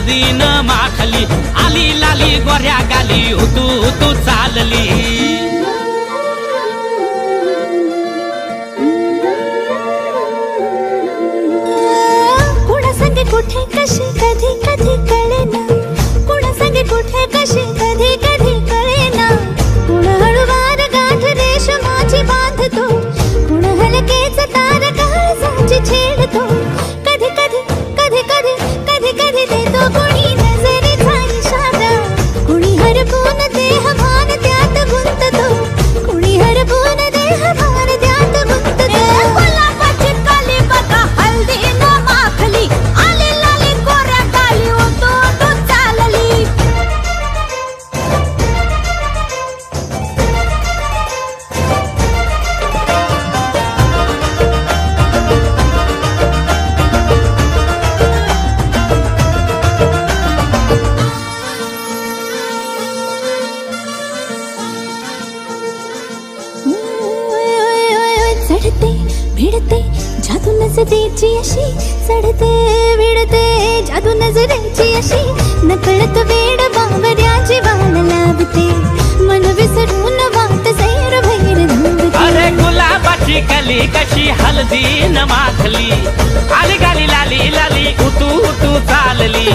हळदीन माखली, आली लाली गोऱ्या गाली, उतू उतू चालली। कुणा संगे कुठे कशी कधी कधी कळेना, कुणा संगे कुठे कशी कधी कधी कळेना। कुण हळूवार गाठ रेशमाची बांधतो, कुण हलकेच तार काळजाची छेडतो। कधी कधी कधी कधी कधी कधी देतो कुणी नजरेचा इशारा, कुणी हरपून देह भान त्यात गुंततो, कुणी हरपून देह भान त्यात गुंततो। गुलाबाची काली बघा हळदीनं माखली, आली लाली गोऱ्या गाली, उतू उतू चालली। चढते भिडते जादू नजरेची अशी, चढते भिडते जादू नजरेची अशी, नकळत वेड बावऱ्याची वाल लावते, मन विसरून वाट सैर भैर धावते। अरे गुलाबाची कली कशी हळदीन माखली, आली गाली लाली लाली, उतू उतू चालली।